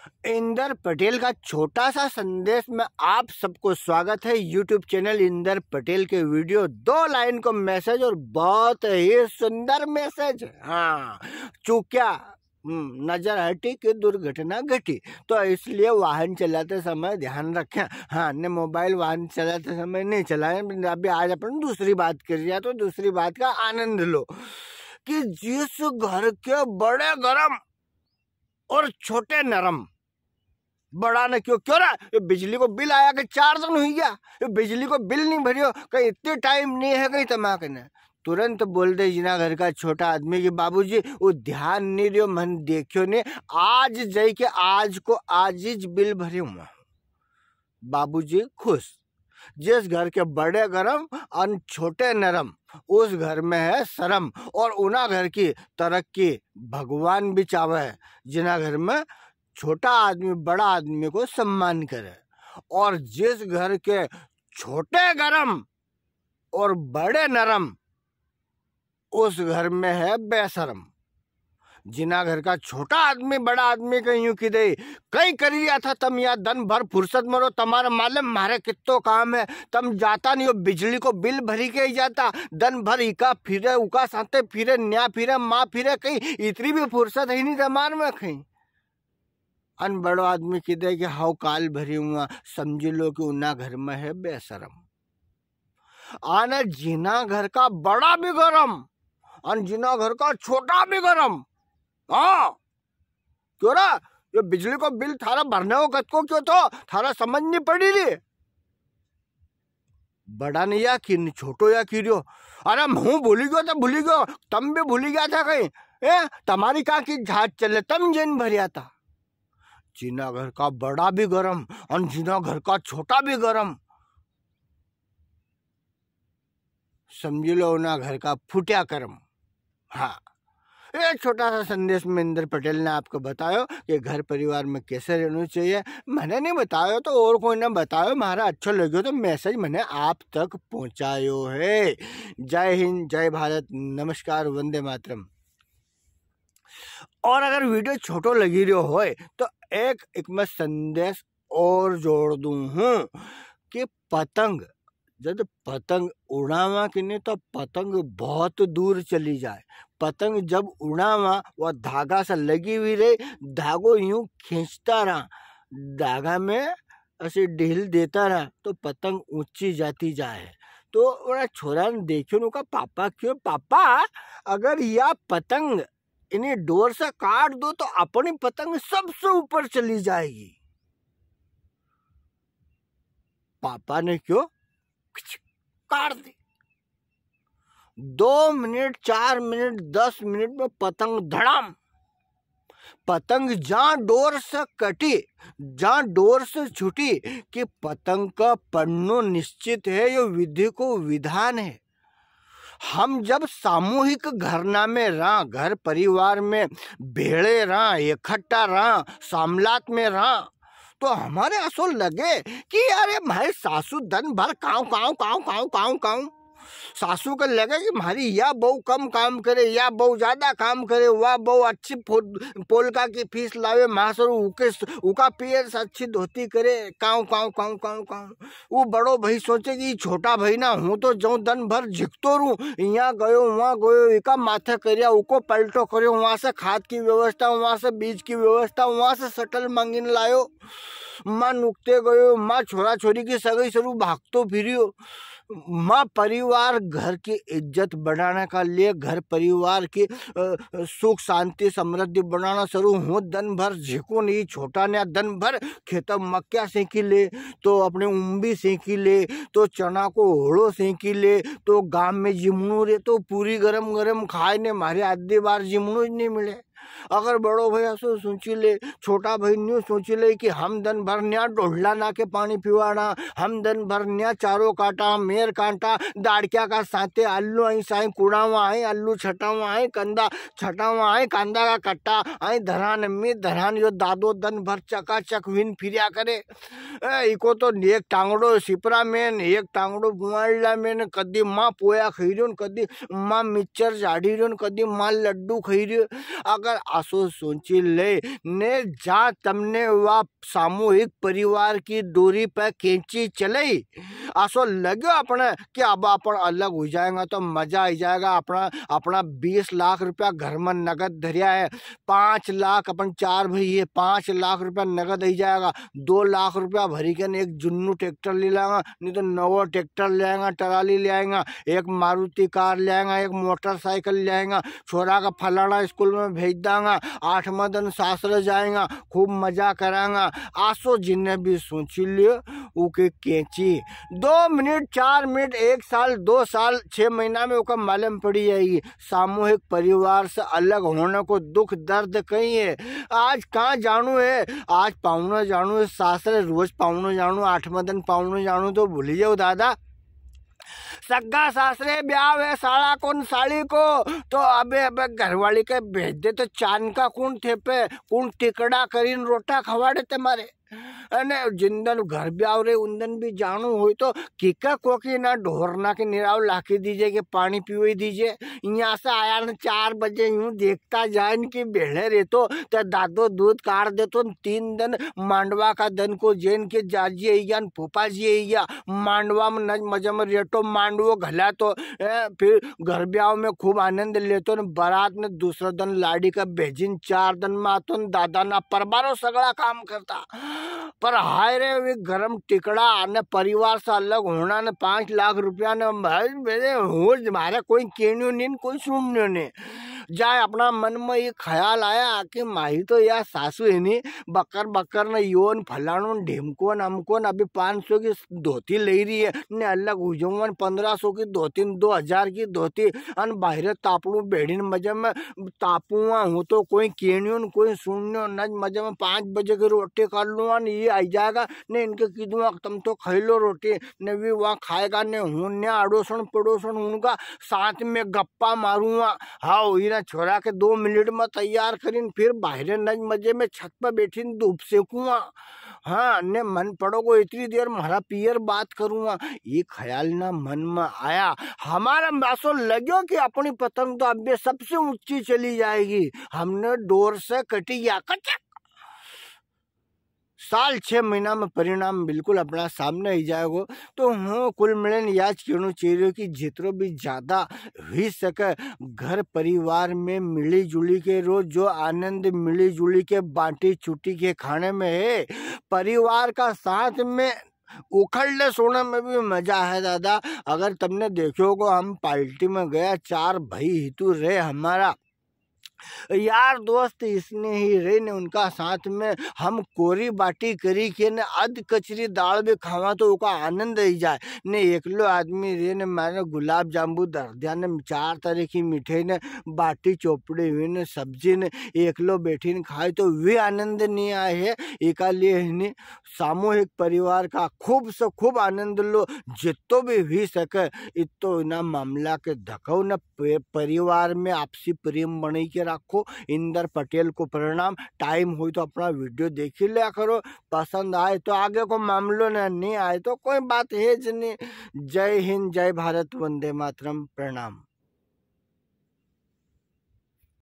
इंदर पटेल का छोटा सा संदेश में आप सबको स्वागत है। यूट्यूब चैनल इंदर पटेल के वीडियो 2 लाइन को मैसेज और बहुत ही सुंदर मैसेज। हाँ, चूक्या नजर हटी कि दुर्घटना घटी, तो इसलिए वाहन चलाते समय ध्यान रखें। हाँ, ने मोबाइल वाहन चलाते समय नहीं चलाएं। अभी आज अपन दूसरी बात कर रहे हैं, तो दूसरी बात का आनंद लो कि जिस घर के बड़े गरम और छोटे नरम, बड़ा न क्यों क्यों रहा, बिजली को बिल आया कि 4 दिन हुई गया, बिजली को बिल नहीं भरियो, कहीं इतने टाइम नहीं है, कहीं तमा करना, तुरंत बोल दे जिना घर का छोटा आदमी की बाबूजी वो ध्यान नहीं रियो, मन देखियो ने, आज जाई के आज को आजीज बिल भरे हुआ। बाबूजी खुश। जिस घर के बड़े गरम और छोटे नरम, उस घर में है शर्म, और उना घर की तरक्की भगवान भी चावे है, जिना घर में छोटा आदमी बड़ा आदमी को सम्मान करे। और जिस घर के छोटे गरम और बड़े नरम, उस घर में है बेशरम। जिना घर का छोटा आदमी बड़ा आदमी कहीं यूं की दे, कहीं कर रिया था तम या दिन भर फुर्सत मरो, तुम्हारा मालूम मारे कितो काम है, तम जाता नहीं हो, बिजली को बिल भरी के ही जाता, दिन भर इका फिरे उका साथे फिरे, न्या फिरे माँ फिरे, कहीं इतनी भी फुर्सत है नहीं तमार में कहीं। अन बड़ो आदमी की दे कि हाउ काल भरी हुआ, समझ लो कि उना घर में है बेशरम। आने जिना घर का बड़ा भी गरम और जिना घर का छोटा भी गरम। हाँ, क्यों रहा ये बिजली को बिल थारा भरने हो कत को, क्यों तो थारा समझ नहीं पड़ी रे, बड़ा नहीं या कि छोटो या की रियो। अरे हूँ भूली गयो तो भूली गयो, तम भी भूली गया था कहीं, तुम्हारी कहा की जहाज चले तम जेन भरिया था। जिना घर का बड़ा भी गरम और जिना घर का छोटा भी गरम, समझ लो ना घर का फुटिया करम। हाँ, ये छोटा सा संदेश में इंदर पटेल ने आपको बतायो कि घर परिवार में कैसे रहना चाहिए। मैंने नहीं बतायो तो और कोई ना बतायो, मारा अच्छा लगे तो मैसेज मैंने आप तक पहुंचायो है। जय हिंद, जय भारत, नमस्कार, वंदे मातरम। और अगर वीडियो छोटो लगी रहो होए तो एक मैं संदेश और जोड़ दूं हूं कि पतंग जब पतंग उड़ावा कि नहीं तो पतंग बहुत दूर चली जाए। पतंग जब उड़ावा वह धागा से लगी हुई रहे, धागो यूं खींचता रहा, धागा में ऐसे ढील देता रहा तो पतंग ऊंची जाती जाए। तो वो छोरा ने देखियो उनका, पापा क्यों पापा, अगर यह पतंग इन्हें डोर से काट दो तो अपनी पतंग सबसे ऊपर चली जाएगी। पापा ने क्यों काट दी। 2 मिनट 4 मिनट 10 मिनट में पतंग धड़ाम, पतंग जहां डोर से कटी, जहां डोर से छूटी कि पतंग का पन्नू निश्चित है, ये विधि को विधान है। हम जब सामूहिक घरना में रहा, घर परिवार में भेड़े रहा, इकट्ठा रहा, सामलात में रहा, तो हमारे असो लगे कि अरे भाई सासू दिन भर काऊ काऊ काऊ काऊ काऊ काऊ, सासू को लगे कि हमारी या बहू कम काम करे या बहू ज्यादा काम करे, वह बहू अच्छी पोलका की फीस लावे, मासरू उका पियर से अच्छी धोती करे, काऊ काऊ काऊ काऊ काऊ। वो बड़ो भाई सोचे कि छोटा भाई ना हूँ तो जाऊँ दिन भर झिकतो रू, यहाँ गयो वहाँ गयो, इका माथे करिया उको पलटो करो, वहाँ से खाद की व्यवस्था, वहाँ से बीज की व्यवस्था, वहाँ से सटल मांगिन लायो, माँ नुकते गयो, माँ छोरा छोरी की सगई सरू भागतो फिरियो। माँ परिवार घर की इज्जत बढ़ाने का लिए, घर परिवार की सुख शांति समृद्धि बढ़ाना शुरू हूँ, दिन भर झिको नहीं, छोटा ने दिन भर खेतों मक्या सेंकी ले, तो अपने उम्बी सेंकी ले, तो चना को होड़ो सेंकी ले, तो गांव में जिमनू रे तो पूरी गरम गरम खाए ने, मारे आधी बार जिमनू ही नहीं मिले। अगर बड़ो भैया सो सोची ले, छोटा भाई न्यू सोची ले कि हम दिन भर न्या डोहला ना के पानी पिवाना, हम दिन भर न्या चारों काटा मेर कांटा, दाड़किया का साथे आलू आई साई कुड़ावा आई, आलू छटावा आई, कंदा छटावा आई, कांदा का कट्टा आई, धरान में धरान यो दादो दिन भर चकाचक विन फिरिया करे। इको तो एक टांगड़ो सिपरा में, एक टांगड़ो बुआला में, कदी माँ पोया खई रही, कदी माँ मिक्सर झाड़ी रही, कदी माँ लड्डू खई रही। अगर परिवार आसो सोची ले ने जा तमने वा सामूहिक परिवार की दूरी पर खींची चले आसो लगे अपने कि अब अपन अलग हो जाएगा तो मजा आ जाएगा। अपना अपना 20 लाख रुपया घर में नगद धरिया है, 5 लाख अपन 4 भाई है, 5 लाख रुपया नगद ही जाएगा। 2 लाख रुपया भरी के एक जुन्नू ट्रैक्टर ले लाएगा, नहीं तो नवा ट्रैक्टर ले आएगा, ट्राली ले आएगा, एक मारुति कार ले आएगा, एक मोटरसाइकिल ले आएगा, छोरा का फलाना स्कूल में भेज देंगे, 8वां दिन सासरे जाएगा, खूब मजा कराएगा। आसो जिन्हें भी सोची लियो उके केची 2 मिनट 4 मिनट 1 साल 2 साल 6 महीना में उका मालूम पड़ी जाएगी सामूहिक परिवार से अलग होने को दुख दर्द कहीं है। आज कहाँ जानू है, आज पाउना जानू है सासरे, रोज पाउना जानू, 8वां दिन पाउना जानू तो भूल जाओ दादा। सग्गा सासरे ब्याह है साड़ा कौन साड़ी को तो अबे घरवाली के भेज दे तो चांद का कौन थे पे कौन टिकड़ा करीन रोटा खवाड़े तुम्हारे अने जिंदन घर ब्याह रे उन भी जानू हो तो किका कोकी ना ढोरना के निराव लाके दीजिए कि पानी पीवे दीजिए। यहाँ से आया ना 4 बजे यूं देखता जाए कि बेड़े रे तो दादो दूध काट दे तो 3 दिन मांडवा का दिन को जैन के जाजिए या फूफा जी या मांडवा में नज मजा में रेटो मांडवो घला तो फिर घर ब्याह में खूब आनंद लेतो न बारात में दूसरा दिन लाड़ी का भेजिन 4 दिन में आतो दादा ना परबारो सगड़ा काम करता। पर हाय रे वे गरम टिकड़ा आने परिवार से अलग होना ने 5 लाख रुपया ने भाई मेरे हो मारे कोई केन्यो नहीं कोई सुनियो नहीं जाए। अपना मन में ये ख्याल आया कि माही तो यार सासू है नहीं बकर बकर न योन फलानो ढेमकोन हमकोन अभी 500 की धोती ले रही है ने अलग उजवन 1500 की धोती 2000 की धोती अन बाहर तापड़ू बेड़ीन मजे में तापुआ हूँ तो कोई केनियो कोई सुनियो न मजे में 5 बजे की रोटी कर लूँगा न ये आई जाएगा ने इनके कीधुआ तुम तो खाई लो रोटी ने भी वहाँ खाएगा ने हूँ ने अड़ोसन पड़ोसन उनका साथ में गप्पा मारूंगा। हाँ छोरा के 2 मिनट में तैयार करीन फिर बाहर नज मजे में छत पर बैठी धूप सेकूंगा। हाँ ने मन पड़ो को इतनी देर मारा पियर बात करूंगा। ये ख्याल ना मन में आया हमारा बासो लग्यो कि अपनी पतंग तो अब सबसे ऊंची चली जाएगी। हमने डोर से कटी या कचक साल 6 महीना में परिणाम बिल्कुल अपना सामने ही जाएगो। तो हूँ कुल मिलन याद कहना चाहिए कि जितनो भी ज़्यादा हो सके घर परिवार में मिली जुली के रोज जो आनंद मिली जुली के बांटी छुट्टी के खाने में है परिवार का साथ में उखड़ले सोने में भी मजा है दादा। अगर तुमने देखो को हम पार्टी में गया 4 भाई हितू रहे हमारा यार दोस्त इसने ही रे ने उनका साथ में हम कोरी बाटी करी के ने अध कचरी दाल भी खावा तो उनका आनंद ही जाए ने एकलो आदमी रे ने मैंने गुलाब जामुन दर दिया ने 4 तरह की मिठाई ने बाटी चोपड़ी हुई ने सब्जी ने एकलो बैठी ने खाए तो वे आनंद नहीं आए है। एका लिए सामूहिक परिवार का खूब से खूब आनंद लो जितो भी हो सके इतो ना मामला के धको न परिवार में आपसी प्रेम बने के रखो। इंदर पटेल को प्रणाम। टाइम हो तो अपना वीडियो देख ही लिया करो, पसंद आए तो आगे को मामलों ने नहीं आए तो कोई बात है नहीं। जय हिंद, जय भारत, वंदे मातरम, प्रणाम।